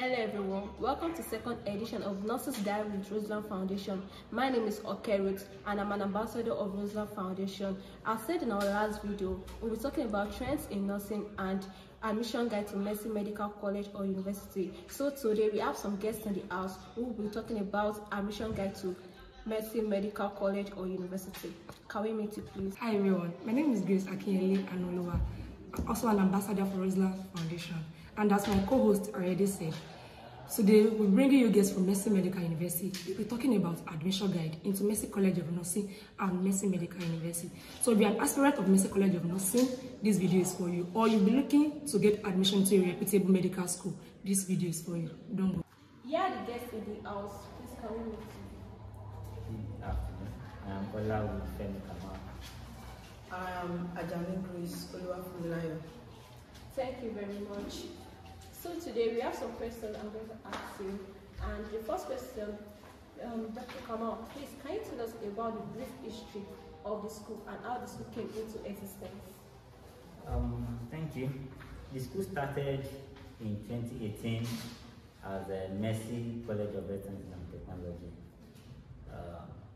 Hello everyone, welcome to second edition of Nurses Diary with Roseland Foundation. My name is Okerut and I'm an ambassador of Roseland Foundation. As said in our last video, we'll be talking about trends in nursing and admission guide to Mercy Medical College or University. So today we have some guests in the house who will be talking about admission guide to Mercy Medical College or University. Can we meet you please? Hi everyone, my name is Grace Akinyele Anolowa. I'm also an ambassador for Roseland Foundation. And as my co-host already said, today we're bringing you guests from Mercy Medical University. We're talking about admission guide into Mercy College of Nursing and Mercy Medical University. So if you're an aspirant of Mercy College of Nursing, this video is for you. Or you'll be looking to get admission to a reputable medical school, this video is for you. Don't go. Yeah, the guests in the house, please can we meet you? Good afternoon. I am Bola with Femi Kamal. I am Ajami Grace Oluwafunilayo. Thank you very much. So today we have some questions I'm going to ask you. And the first question, Dr. Kamal, please can you tell us about the brief history of the school and how the school came into existence? Thank you. The school started in 2018 as a Mercy College of Health Sciences and Technology.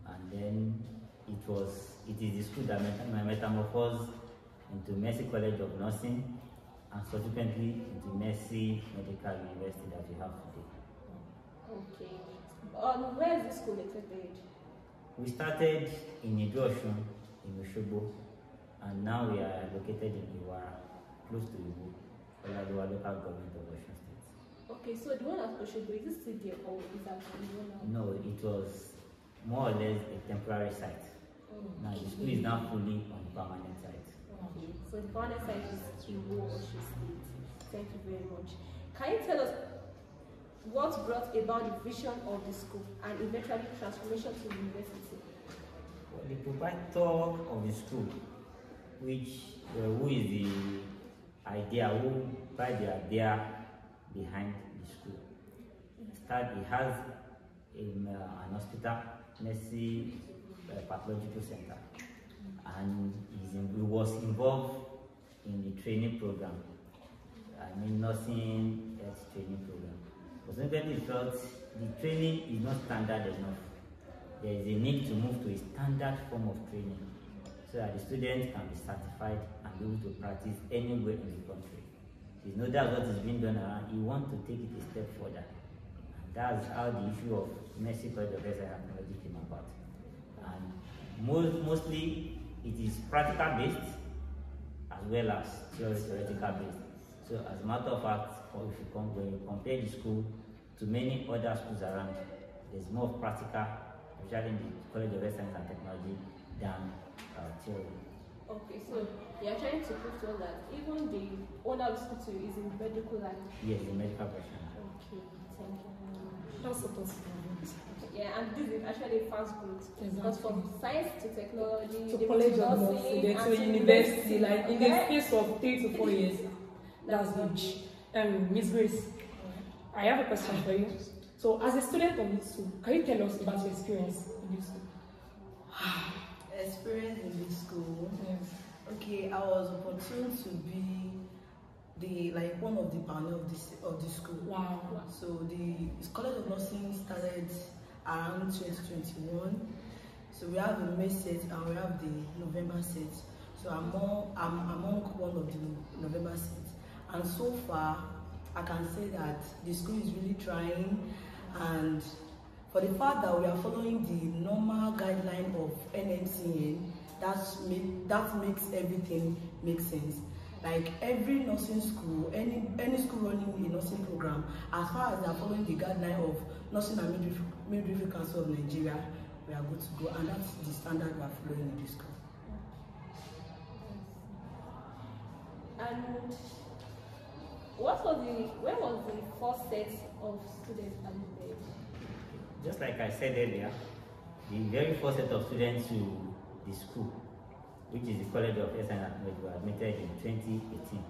And then it is the school that metamorphosed into Mercy College of Nursing and subsequently into Mercy Medical University that we have today. Okay. Where is the school located? We started in Idu-Osun, in Osogbo, and now we are located in Iwara, close to Ibu, Olajuwa local government of Osun State. Okay, so the one at Osogbo, is it still there or is that now? No, it was more or less a temporary site. Now the school is now fully on permanent site. Okay, so the permanent site is Ibu, Osun State. Thank you very much. Can you tell us what brought about the vision of the school and eventually transformation to the university? Well, the proprietor of the school, who is the idea, who brought the idea behind the school, he has an hospital, Mercy Pathological Center, and he was involved in the training program. I mean, nursing health training program. But sometimes he felt the training is not standard enough. There is a need to move to a standard form of training so that the students can be certified and be able to practice anywhere in the country. He knows that's what is being done around. He wants to take it a step further. And that's how the issue of Mercy College of Health and Technology came about. And mostly it is practical based as well as theoretical based. So as a matter of fact, when you compare the school to many other schools around, there's more practical, especially in the College of Health Science and Technology, than theory. Okay, so you're trying to prove to us that even the owner of the school too is in medical line? Yes, the medical profession. Okay, thank you very much. That's supposed to be. Yeah, and this is actually fast growth. Exactly. Because from science to technology, To College of Nursing, then to university, like in the space of 3 to 4 years. That's huge. Miss Grace, I have a question for you. So, as a student of this school, can you tell us about your experience in this school? Experience in this school. Yes. Okay, I was opportune to be one of the panel of the school. Wow. So the College of Nursing started around 2021. So we have the May set and we have the November set. So I'm among one of the November set. And so far, I can say that the school is really trying, and for the fact that we are following the normal guideline of NMCN, that makes everything make sense. Like every nursing school, any school running a nursing program, as far as they are following the guideline of Nursing and Midwifery Council of Nigeria, we are good to go, and that's the standard we are following in this school. And when was the first set of students admitted? Just like I said earlier, the very first set of students to the school, which is the College of Health and Technology, were admitted in 2018.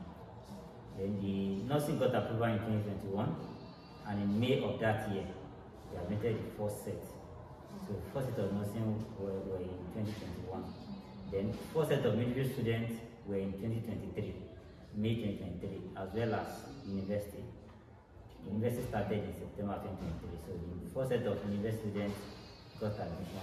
Then the nursing got approval in 2021, and in May of that year, we admitted the first set. So the first set of nursing were in 2021. Then the first set of midwifery students were in 2023. May 2023, as well as university. University started in September 2023. So the first set of university students got admission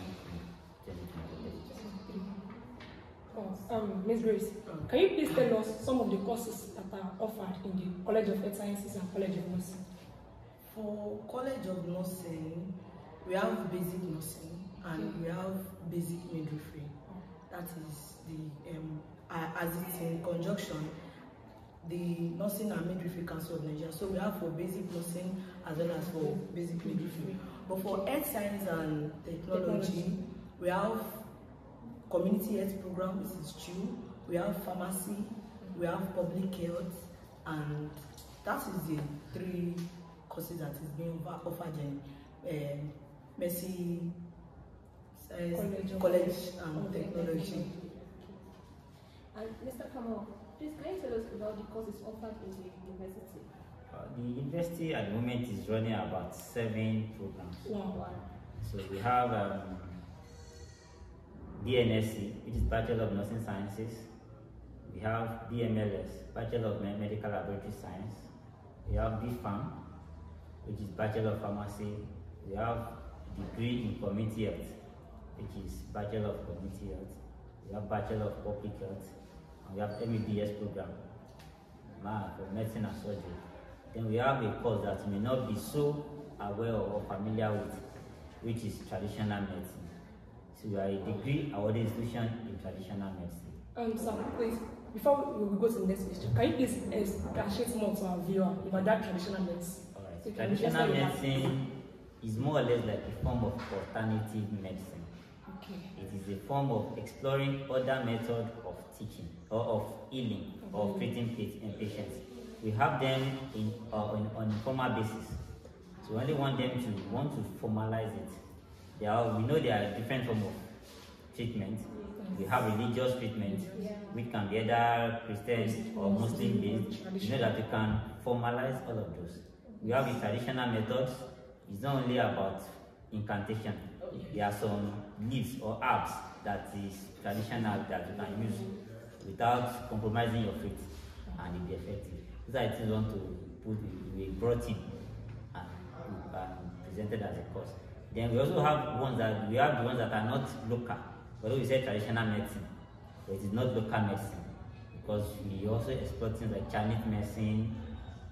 in 2023. Ms. Grace, can you please tell us some of the courses that are offered in the College of Health Sciences and College of Nursing? For College of Nursing, we have basic nursing and we have basic midwifery. That is the as it's in conjunction, the Nursing and Midwifery Council of Nigeria. So we have for basic nursing as well as for basic midwifery. But for health science and technology, we have community health program, which is true. We have pharmacy, we have public health, and that is the three courses that is being offered in Mercy College and Technology. And Mr. Kamal, please can you tell us about the courses offered in the university? The university at the moment is running about 7 programs. Wow. So we have DNSC, which is Bachelor of Nursing Sciences. We have BMLS, Bachelor of Medical Laboratory Science. We have BPharm, which is Bachelor of Pharmacy. We have degree in Community Health, which is Bachelor of Community Health. We have Bachelor of Public Health. And we have MEBS program for Medicine and Surgery. Then we have a course that you may not be so aware or familiar with, which is Traditional Medicine. So we are a degree awarded institution in Traditional Medicine. Sir, please, before we go to the next question, can you please share more to our viewer about that traditional medicine? All right. So Traditional medicine is more or less like a form of alternative medicine. Okay. It is a form of exploring other methods of teaching or of healing or treating patients. We have them on a formal basis. So we only want them to formalize it. We know there are different forms of treatment. We have religious treatment, which can be either Christian or Muslim based. You know that we can formalize all of those. We have the traditional methods. It's not only about incantation. There are some leaves or herbs that is traditional that you can use without compromising your faith, and it be effective. These are things we want to put, we brought in and presented as a course. Then we also have the ones that are not local. Although we say traditional medicine, but it is not local medicine, because we also explore things like Chinese medicine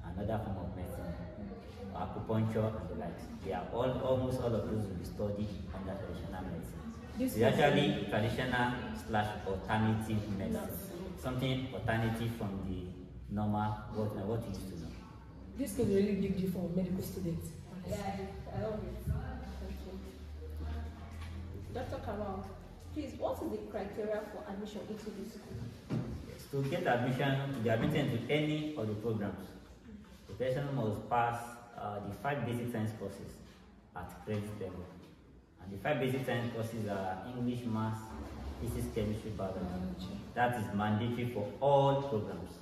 and other form of medicine, acupuncture and the likes. They are almost all of those will be studied under traditional medicine. It's actually traditional / alternative medicine, something alternative from the normal what you used to know. This is a really big deal for medical students. Yeah, I love it. Thank you. Dr. Kamal, please, what is the criteria for admission into this school? Yes, to get admission, to be admitted into any of the programs, the person must pass the 5 basic science courses at credit level. And the 5 basic science courses are English, Maths, Physics, Chemistry, Biology. That is mandatory for all programs.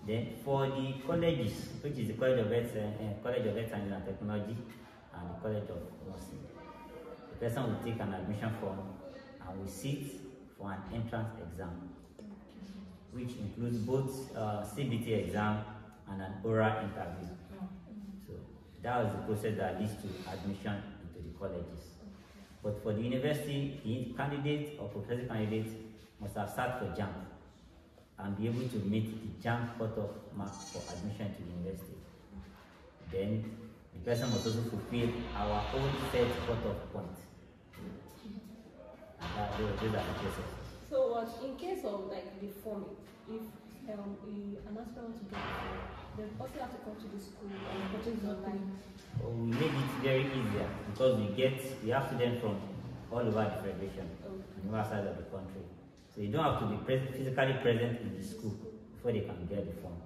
Then for the colleges, which is the College of Health Science and Technology and the College of Nursing, the person will take an admission form and will sit for an entrance exam, which includes both CBT exam and an oral interview. So that was the process that leads to admission into the colleges. But for the university, the candidate or professor candidate must have sat for JAMB and be able to meet the JAMB cutoff mark for admission to the university. Then the person must also fulfill our own set cutoff point. Those are the processes. So in case of like the form, if an aspirant wants to get the form, they also have to come to the school and purchase it online. We made it very easier because we have students from all over the federation, on the other side of the country. So you don't have to be physically present in the school before they can get the form.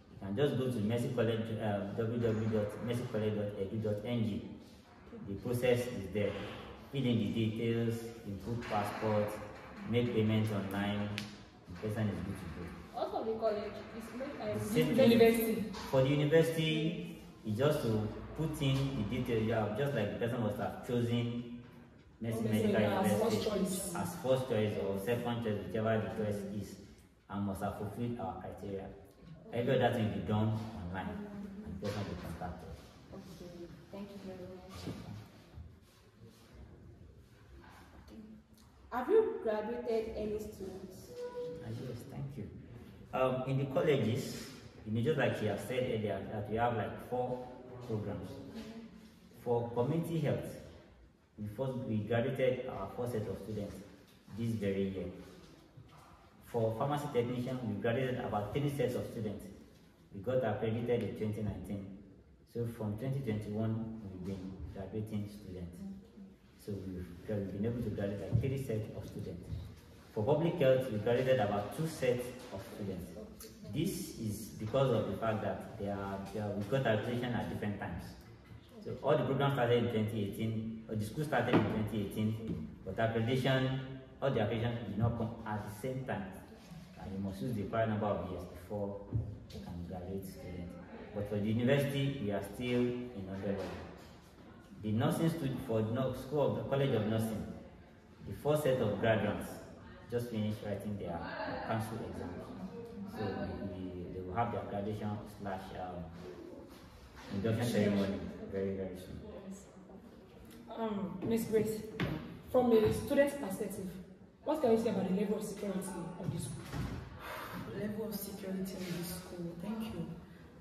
You can just go to Mercy College, www.mercycollege.edu.ng. The process is there. Fill in the details, input passport, make payments online. The person is good to go. Also, the college is the university. For the university, it's just to put in the details. You have just like the person must have chosen Mercy Medical University as first choice or second choice, whichever the choice is, and must have fulfilled our criteria. Every other thing will be done online, and the person will be contacted. Thank you very much. Have you graduated any students? Yes, thank you. In the colleges, just like she has said earlier, that we have like 4 programs. For community health, we graduated our first set of students this very year. For pharmacy technician, we graduated about 3 sets of students. We got accredited in 2019. So from 2021, we've been graduating students. So we've been able to graduate like 3 sets of students. For public health, we graduated about 2 sets of students. This is because of the fact that we got accreditation at different times. So all the programs started in 2018, or the school started in 2018, but accreditation, all the accreditation did not come at the same time. And you must use the required number of years before you can graduate students. But for the university, we are still in undergrad. The nursing student for the school of the College of Nursing, the 4 set of graduates just finished writing their council exams. So they will have their graduation / induction ceremony very, very soon. Ms. Grace, from a student's perspective, what can you say about the level of security of this school? Level of security in this school, thank you.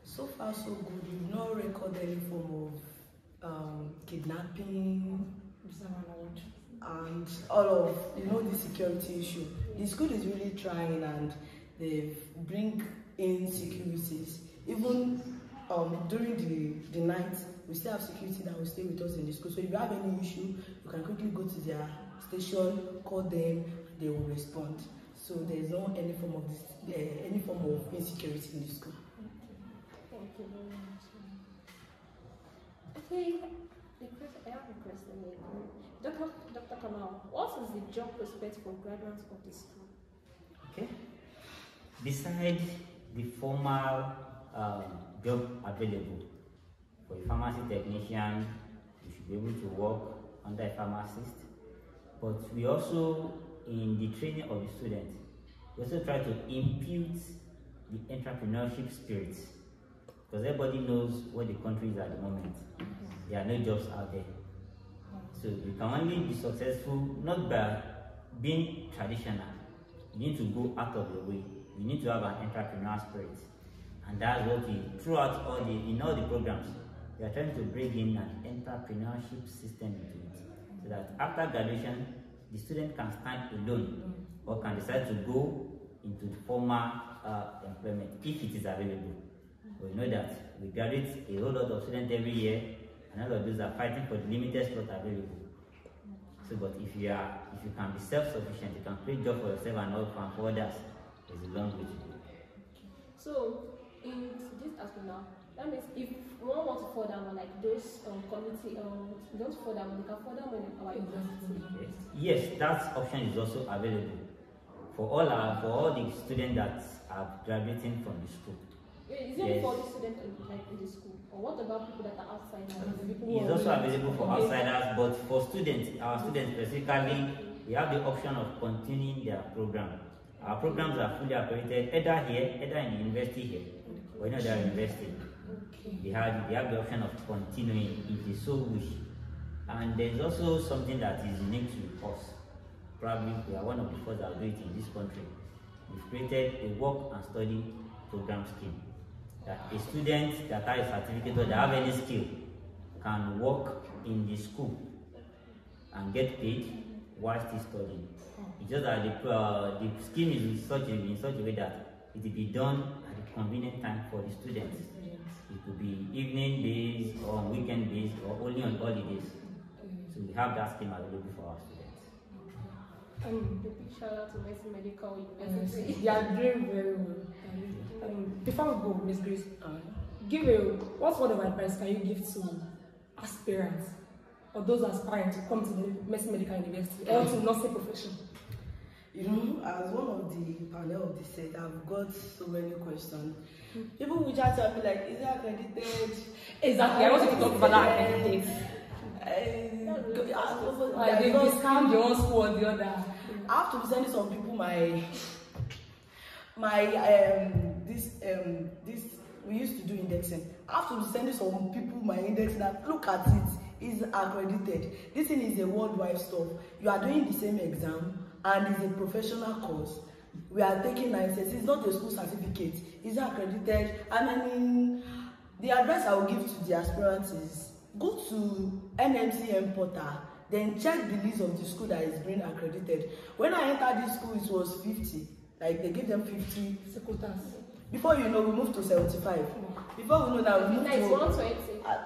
So far, so good. We've not recorded any form of kidnapping and all of the security issue. The school is really trying, and they bring in securities. Even during the night, we still have security that will stay with us in the school. So if you have any issue, you can quickly go to their station, call them, they will respond. So there is no any form of insecurity in the school. Thank you very much. Okay, I have a question. Dr. Kamal, what is the job prospect for graduates of this school? Okay. Besides the formal job available for a pharmacy technician, you should be able to work under a pharmacist. But we also, in the training of the students, we also try to impute the entrepreneurship spirit, because everybody knows what the country is at the moment. There are no jobs out there. So you can only be successful not by being traditional. You need to go out of your way. You need to have an entrepreneurial spirit. And that's what throughout in all the programs, we are trying to bring in an entrepreneurship system into it. So that after graduation, the student can stand alone or can decide to go into formal employment if it is available. We know that we graduate a whole lot of students every year, and all of those are fighting for the limited slot available. So, but if you can be self-sufficient, you can create job for yourself and not for others, there's a long way to go. So, in this aspect now, that means if one wants to further more like those community, don't further more, they can further more in our university. Yes, that option is also available for all the students that are graduating from the school. Is it for the students in the school? Or what about people that are outside? It's also available for outsiders, but for students, our students specifically, we have the option of continuing their program. Our programs are fully accredited, either in the university here, or in other university. They have the option of continuing if they so wish. And there's also something that is unique to us. Probably we are one of the first that do it in this country. We've created a work and study program scheme, that a student that has a certificate or that have any skill can work in the school and get paid while still studying. It's just that the scheme is in such a way that it will be done at a convenient time for the students. It could be evening days or weekend days or only on holidays. So we have that scheme available for our students. The big shout out to Mercy Medical University. You are doing very well. Before we go, Ms. Grace, what word of advice can you give to aspirants or those aspiring to come to the Mercy Medical University or to nursing profession? As one of the panel of the set, I've got so many questions. People will just tell me like, is it accredited? Exactly. I want to talk about that accredited. They will scam the one school or the other. I have to be sending some people this we used to do indexing. I have to be sending some people my index that look at it. It's accredited. This thing is a worldwide stuff. You are doing the same exam and it's a professional course. We are taking license. It's not a school certificate. It's accredited. And I mean, the advice I will give to the aspirants is go to NMCM portal, then check the list of the school that is being accredited. When I entered this school, it was 50. Like they gave them 50 sequoters. Before you know, we moved to 75. Before we know that, we moved to 120.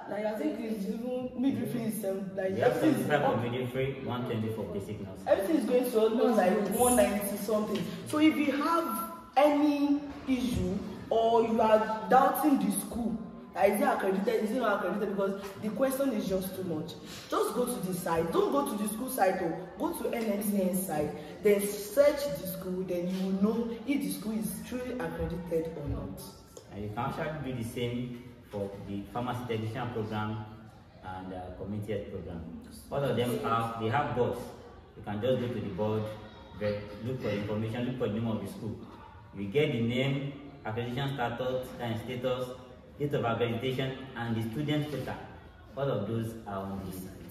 Like I think it's even midwifery is like We have everything is 75 for midwifery, 120 for basic nursing. everything is going to almost like 190 something. So if you have any issue or you are doubting the school, is it accredited, is it not accredited, because the question is just too much, just go to the site. Don't go to the school site, or go to NMCN site, then search the school, then you will know if the school is truly accredited or not. And you can actually do the same for the pharmacy technician program and community health program. All of them have boards. You can just go to the board, look for information, look for the name of the school. You get the name, accreditation status, date of accreditation, and the student quota. All of those are on the site.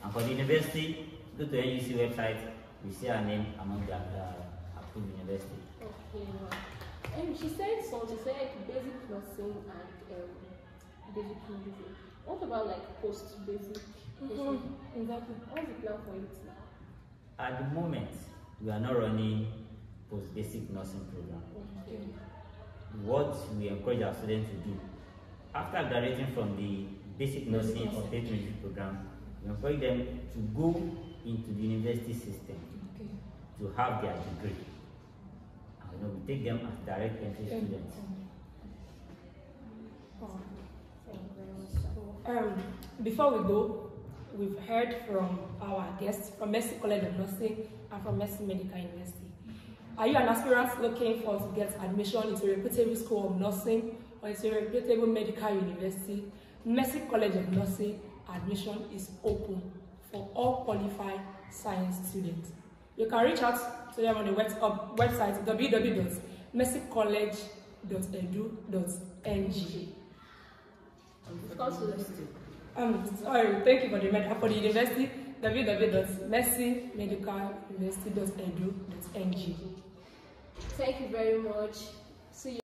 And for the university, go to NUC website, you see our name among the approved university. Okay. She said something, she said basic nursing and basic medicine. What about like post-basic? Exactly. What's the plan for it now? At the moment, we are not running post-basic nursing program. Okay. What we encourage our students to do, after graduating from the basic nursing or pave program, we encourage them to go into the university system to have their degree. And we take them as direct entry students. Before we go, we've heard from our guests from Mercy College of Nursing and from Mercy Medical University. Are you an aspirant looking for to get admission into a reputable school of nursing or into a reputable medical university? Mercy College of Nursing admission is open for all qualified science students. You can reach out to them on the website www.mercycollege.edu.ng. Sorry, thank you for the university, www.mercymedicaluniversity.edu.ng. Thank you very much. See you.